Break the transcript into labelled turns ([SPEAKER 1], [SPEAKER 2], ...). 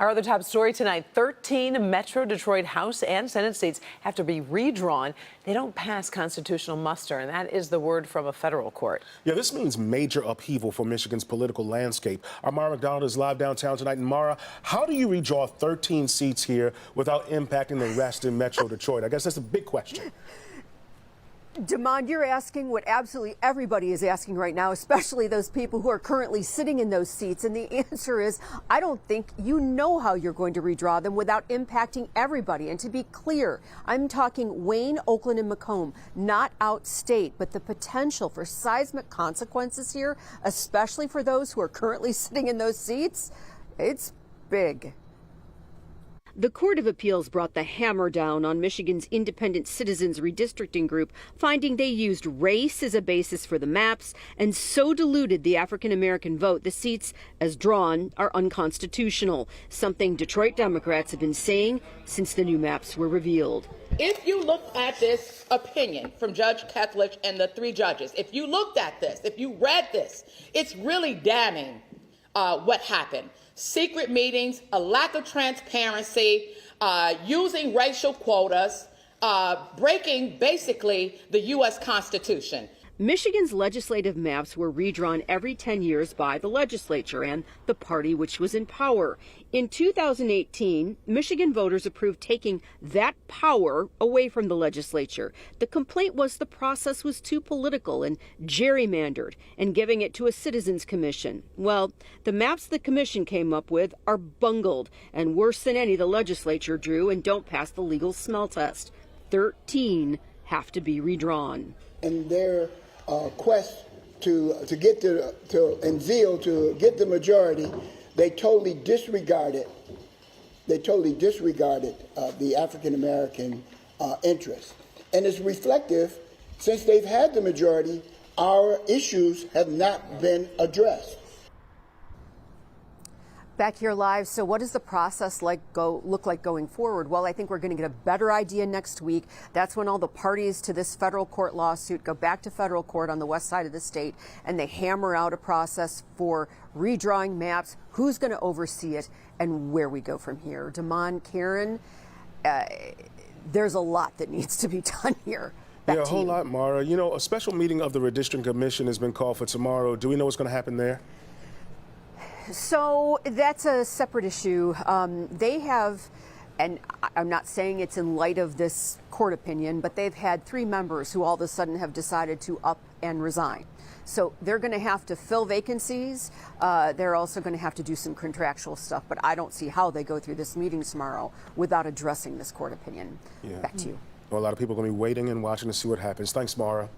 [SPEAKER 1] Our other top story tonight, 13 Metro Detroit House and Senate seats have to be redrawn. They don't pass constitutional muster, and that is the word from a federal court.
[SPEAKER 2] Yeah, this means major upheaval for Michigan's political landscape. Our Mara McDonald is live downtown tonight. And Mara, how do you redraw 13 seats here without impacting the rest in Metro Detroit? I guess that's a big question.
[SPEAKER 3] Damon, you're asking what absolutely everybody is asking right now, especially those people who are currently sitting in those seats. And the answer is, I don't think you know how you're going to redraw them without impacting everybody. And to be clear, I'm talking Wayne, Oakland, and Macomb, not outstate, but the potential for seismic consequences here, especially for those who are currently sitting in those seats, it's big. The Court of Appeals brought the hammer down on Michigan's Independent Citizens Redistricting Group, finding they used race as a basis for the maps and so diluted the African-American vote the seats, as drawn, are unconstitutional, something Detroit Democrats have been saying since the new maps were revealed.
[SPEAKER 4] If you look at this opinion from Judge Kethledge and the three judges, if you looked at this, if you read this, it's really damning what happened. Secret meetings, a lack of transparency, using racial quotas, breaking basically the U.S. Constitution.
[SPEAKER 3] Michigan's legislative maps were redrawn every 10 years by the legislature and the party which was in power. In 2018, Michigan voters approved taking that power away from the legislature. The complaint was the process was too political and gerrymandered and giving it to a citizens commission. Well, the maps the commission came up with are bungled and worse than any the legislature drew and don't pass the legal smell test. 13 have to be redrawn.
[SPEAKER 5] And their quest to get and zeal to get the majority, they totally disregarded. They totally disregarded the African American interest, and it's reflective. Since they've had the majority, our issues have not been addressed.
[SPEAKER 3] Back here live. So what does the process look like going forward? Well, I think we're going to get a better idea next week. That's when all the parties to this federal court lawsuit go back to federal court on the west side of the state, and they hammer out a process for redrawing maps, who's going to oversee it, and where we go from here. Damon, Karen, there's a lot that needs to be done here. Back
[SPEAKER 2] yeah, a whole
[SPEAKER 3] you.
[SPEAKER 2] lot, Mara. You know, a special meeting of the Redistricting Commission has been called for tomorrow. Do we know what's going to happen there?
[SPEAKER 3] So that's a separate issue. They have, and I'm not saying it's in light of this court opinion, but they've had 3 members who all of a sudden have decided to up and resign. So they're going to have to fill vacancies. They're also going to have to do some contractual stuff, but I don't see how they go through this meeting tomorrow without addressing this court opinion.
[SPEAKER 2] Yeah.
[SPEAKER 3] Back to you.
[SPEAKER 2] Well, a lot of people are going to be waiting and watching to see what happens. Thanks, Mara.